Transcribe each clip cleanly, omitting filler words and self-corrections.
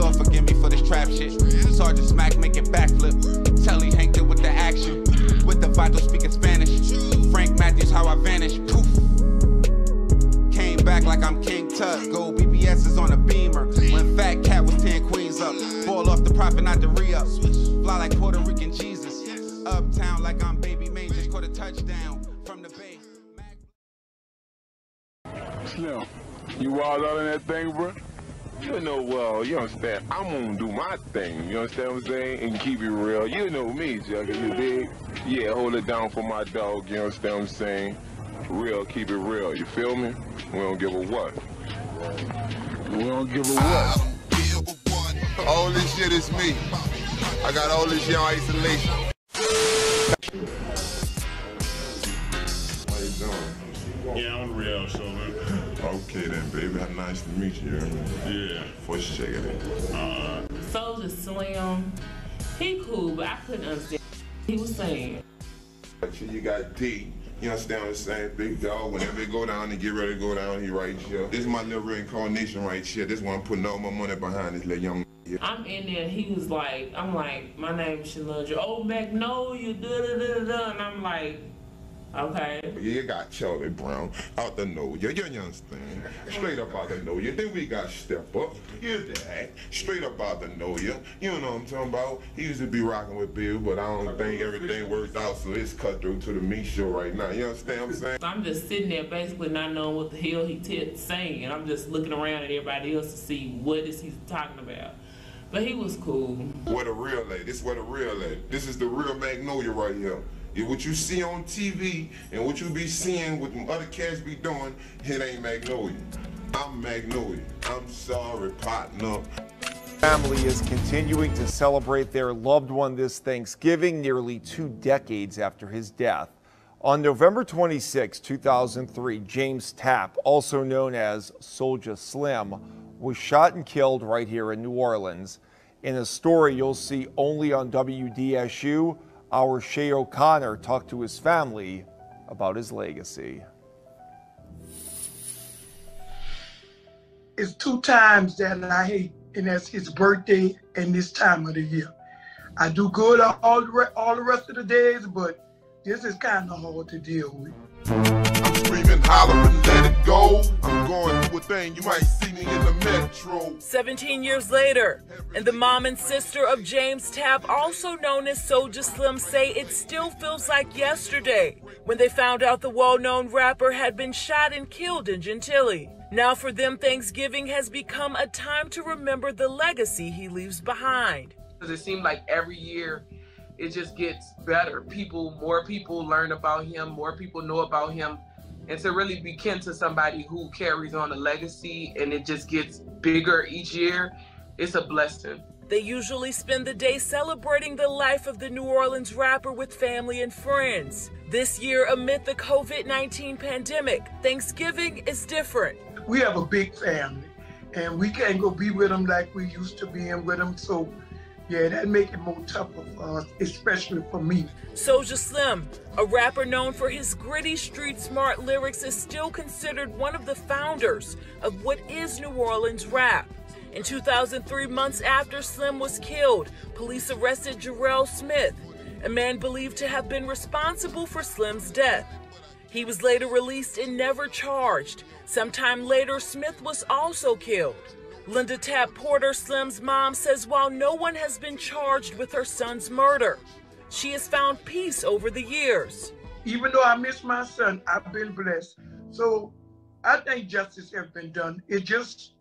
Lord forgive me for this trap shit. Sergeant Smack making backflip. Telly Hank did with the action. With the Vato speaking Spanish. Frank Matthews, how I vanish. Poof. Came back like I'm King Tut. Gold BBS is on a beamer. When Fat Cat was 10 queens up. Ball off the profit, not the re-up. Fly like Puerto Rican Jesus. Uptown like I'm Baby May. Just caught a touchdown from the Bay. Slim, you wild out in that thing, bro? You know, well, you understand, I'm gonna do my thing, you understand what I'm saying? And keep it real. You know me, Jugger, you dig? Yeah, hold it down for my dog, you understand what I'm saying? Real, keep it real, you feel me? We don't give a what. We don't give a what. All this shit is me. I got all this shit on isolation. How you doing? Yeah, I'm real, so man. Okay then, baby. Nice to meet you. Yeah. First check it in. Soulja Slim, he cool, but I couldn't understand what he was saying. You got D. You understand what I'm saying? Big dog. Whenever it go down and get ready to go down, he right here. This is my little reincarnation right here. This one I'm putting all my money behind this little young here. I'm in there, he was like, I'm like, my name is Soulja. Oh, Magnolia, da-da-da-da-da. And I'm like, okay. Yeah, you got Charlie Brown out the nose. You understand? Straight up out the nose. Then we got Step Up. Here's that. Straight up out the nose. You know what I'm talking about? He used to be rocking with Bill, but I don't think everything worked out, so it's cut through to the meat show right now. You understand what I'm saying? I'm just sitting there basically not knowing what the hell he saying, and I'm just looking around at everybody else to see what is he talking about. But he was cool. Where the real at? This where the real at. This is the real Magnolia right here. What you see on TV and what you be seeing what them other cats be doing, it ain't Magnolia. I'm Magnolia. I'm sorry, partner. Family is continuing to celebrate their loved one this Thanksgiving, nearly 2 decades after his death. On November 26, 2003, James Tapp, also known as Soulja Slim, was shot and killed right here in New Orleans. In a story you'll see only on WDSU, our Shay O'Connor talked to his family about his legacy. It's 2 times that I hate, and that's his birthday and this time of the year. I do good all the rest of the days, but this is kind of hard to deal with. I'm screaming, hollering, let it go. I'm going through a thing, you might see me in the metro. 17 years later, and the mom and sister of James Tapp, also known as Soulja Slim, say it still feels like yesterday when they found out the well-known rapper had been shot and killed in Gentilly. Now for them, Thanksgiving has become a time to remember the legacy he leaves behind. It seems like every year it just gets better. More people learn about him, more people know about him. And to really be kin to somebody who carries on a legacy and it just gets bigger each year, it's a blessing. They usually spend the day celebrating the life of the New Orleans rapper with family and friends. This year, amid the COVID-19 pandemic, Thanksgiving is different. We have a big family, and we can't go be with them like we used to being with them. So, yeah, that make it more tougher for us, especially for me. Soulja Slim, a rapper known for his gritty, street-smart lyrics, is still considered one of the founders of what is New Orleans rap. In 2003, months after Slim was killed, police arrested Jarrell Smith, a man believed to have been responsible for Slim's death. He was later released and never charged. Sometime later, Smith was also killed. Linda Tapp Porter, Slim's mom, says while no one has been charged with her son's murder, she has found peace over the years. Even though I miss my son, I've been blessed. So I think justice has been done. It's just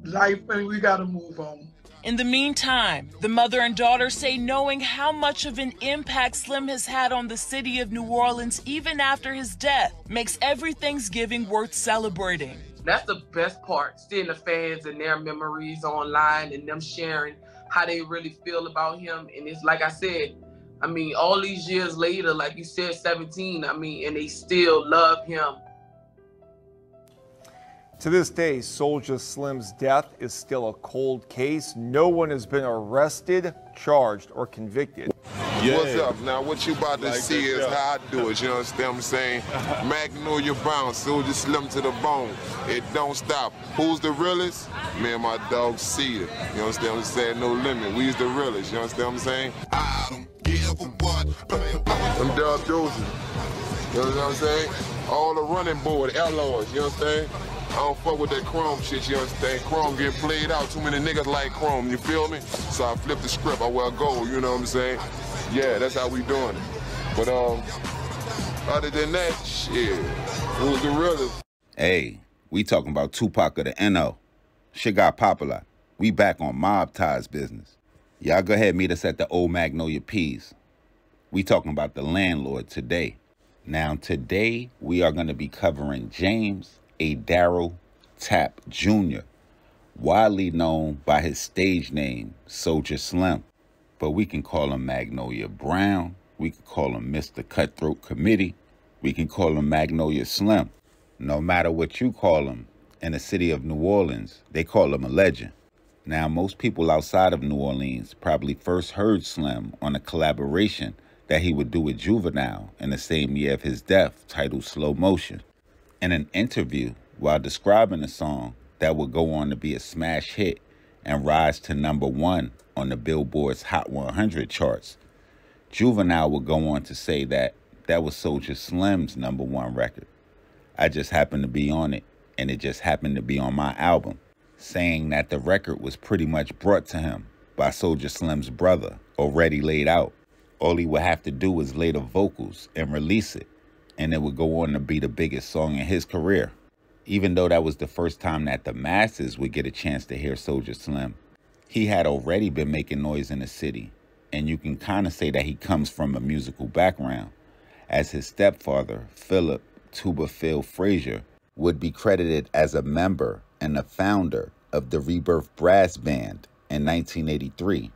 life and we gotta move on. In the meantime, the mother and daughter say knowing how much of an impact Slim has had on the city of New Orleans even after his death makes every Thanksgiving worth celebrating. That's the best part, seeing the fans and their memories online and them sharing how they really feel about him. And it's like I said, I mean, all these years later, like you said, 17, I mean, and they still love him. To this day, Soulja Slim's death is still a cold case. No one has been arrested, charged, or convicted. Yeah. What's up? Now, what you about to see is how I do it. You understand what I'm saying? Magnolia bounce, Soulja Slim to the bone. It don't stop. Who's the realest? Me and my dog Cedar. You understand what I'm saying? No limit. We's the realest. You understand what I'm saying? I don't give a what. I'm Dub Dozing. You know what I'm saying? All the running board, LOs, you understand? I don't fuck with that Chrome shit, you understand? Chrome getting played out, too many niggas like Chrome, you feel me? So I flip the script, I wear gold, you know what I'm saying? Yeah, that's how we doing it. But other than that, shit, who's the realest? Hey, we talking about Tupac of the NO. Shit got Popalot. We back on mob ties business. Y'all go ahead and meet us at the old Magnolia Peas. We talking about the landlord today. Now today we are going to be covering James A. Darrell Tapp Jr., widely known by his stage name, Soulja Slim. But we can call him Magnolia Brown. We can call him Mr. Cutthroat Committee. We can call him Magnolia Slim. No matter what you call him, in the city of New Orleans, they call him a legend. Now, most people outside of New Orleans probably first heard Slim on a collaboration that he would do with Juvenile in the same year of his death, titled Slow Motion. In an interview, while describing the song that would go on to be a smash hit and rise to #1 on the Billboard's Hot 100 charts, Juvenile would go on to say that that was Soulja Slim's #1 record. I just happened to be on it, and it just happened to be on my album, saying that the record was pretty much brought to him by Soulja Slim's brother, already laid out. All he would have to do was lay the vocals and release it, and it would go on to be the biggest song in his career. Even though that was the first time that the masses would get a chance to hear Soulja Slim, he had already been making noise in the city, and you can kind of say that he comes from a musical background, as his stepfather, Philip Tuba Phil Frazier, would be credited as a member and a founder of the Rebirth Brass Band in 1983.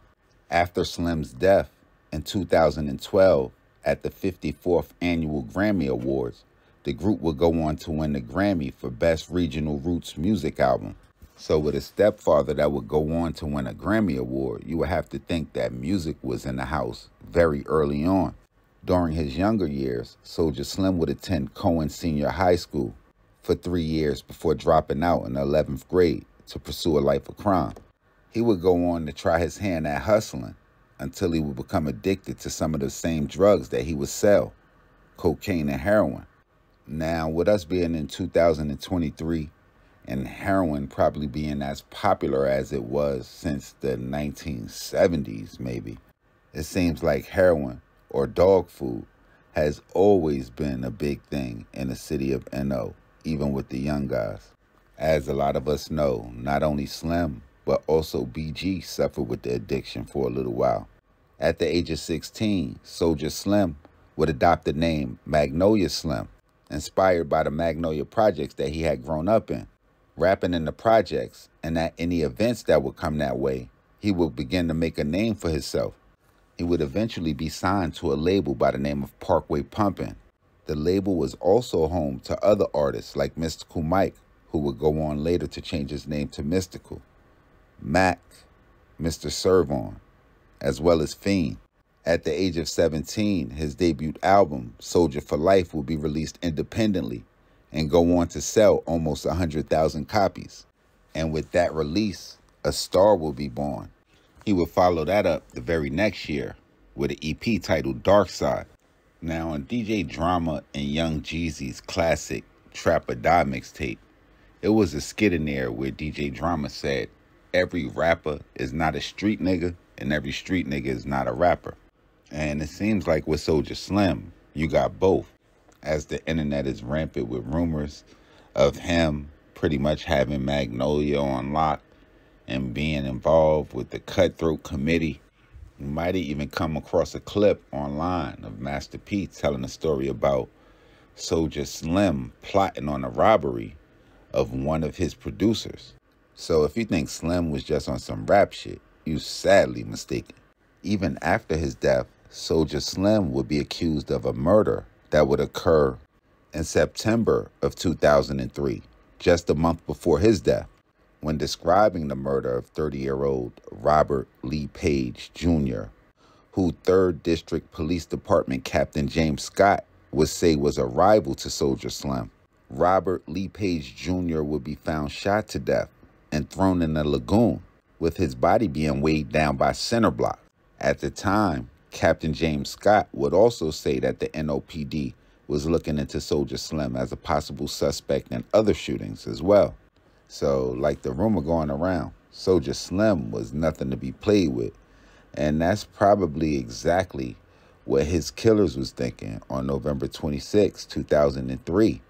After Slim's death in 2012 at the 54th Annual Grammy Awards, the group would go on to win the Grammy for Best Regional Roots Music Album. So with a stepfather that would go on to win a Grammy Award, you would have to think that music was in the house very early on. During his younger years, Soulja Slim would attend Cohen Senior High School for 3 years before dropping out in the 11th grade to pursue a life of crime. He would go on to try his hand at hustling until he would become addicted to some of the same drugs that he would sell, cocaine and heroin. Now, with us being in 2023 and heroin probably being as popular as it was since the 1970s maybe, it seems like heroin or dog food has always been a big thing in the city of NO, even with the young guys. As a lot of us know, not only Slim, but also BG suffered with the addiction for a little while. At the age of 16, Soulja Slim would adopt the name Magnolia Slim, inspired by the Magnolia projects that he had grown up in. Rapping in the projects and at any events that would come that way, he would begin to make a name for himself. He would eventually be signed to a label by the name of Parkway Pumpin'. The label was also home to other artists like Mystical Mike, who would go on later to change his name to Mystical, Mac, Mr. Servon, as well as Fiend. At the age of 17, his debut album, Soulja for Life, would be released independently and go on to sell almost 100,000 copies. And with that release, a star will be born. He would follow that up the very next year with an EP titled Dark Side. Now, on DJ Drama and Young Jeezy's classic Trap or Die mixtape, it was a skit in there where DJ Drama said, every rapper is not a street nigga and every street nigga is not a rapper. And it seems like with Soulja Slim, you got both, as the internet is rampant with rumors of him pretty much having Magnolia on lock and being involved with the Cutthroat Committee. You might have even come across a clip online of Master P telling a story about Soulja Slim plotting on a robbery of one of his producers. So if you think Slim was just on some rap shit, you're sadly mistaken. Even after his death, Soulja Slim would be accused of a murder that would occur in September of 2003, just a month before his death. When describing the murder of 30-year-old Robert Lee Page Jr., who 3rd District Police Department Captain James Scott would say was a rival to Soulja Slim, Robert Lee Page Jr. would be found shot to death and thrown in a lagoon, with his body being weighed down by cinder blocks. At the time, Captain James Scott would also say that the NOPD was looking into Soulja Slim as a possible suspect in other shootings as well. So, like the rumor going around, Soulja Slim was nothing to be played with. And that's probably exactly what his killers was thinking on November 26, 2003.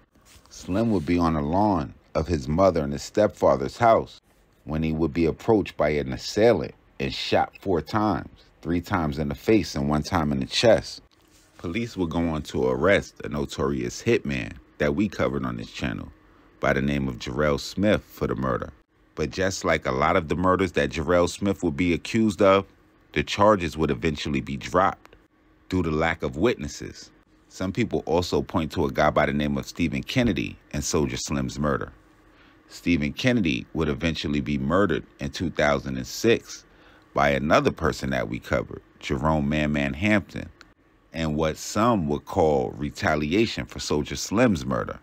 Slim would be on the lawn of his mother and his stepfather's house when he would be approached by an assailant and shot 4 times, 3 times in the face and 1 time in the chest. Police would go on to arrest a notorious hitman that we covered on this channel by the name of Jarrell Smith for the murder. But just like a lot of the murders that Jarrell Smith would be accused of, the charges would eventually be dropped due to lack of witnesses. Some people also point to a guy by the name of Stephen Kennedy in Soulja Slim's murder. Stephen Kennedy would eventually be murdered in 2006 by another person that we covered, Jerome Man Hampton, and what some would call retaliation for Soulja Slim's murder.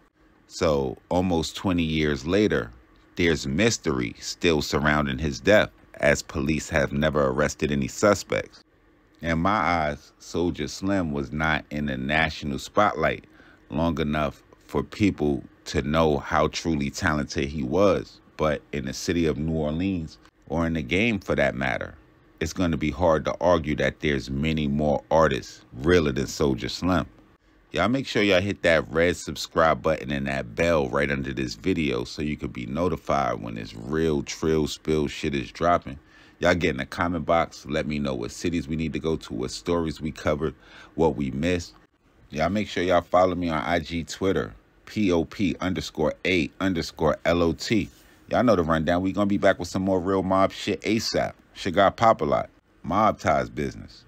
So almost 20 years later, there's mystery still surrounding his death, as police have never arrested any suspects. In my eyes, Soulja Slim was not in the national spotlight long enough for people to know how truly talented he was. But in the city of New Orleans, or in the game for that matter, it's going to be hard to argue that there's many more artists realer than Soulja Slim. Y'all make sure y'all hit that red subscribe button and that bell right under this video so you can be notified when this real trill spill shit is dropping. Y'all get in the comment box. Let me know what cities we need to go to, what stories we covered, what we missed. Y'all make sure y'all follow me on IG Twitter, POP_A_LOT. Y'all know the rundown. We gonna be back with some more real mob shit ASAP. Popalot, Mob Ties Business.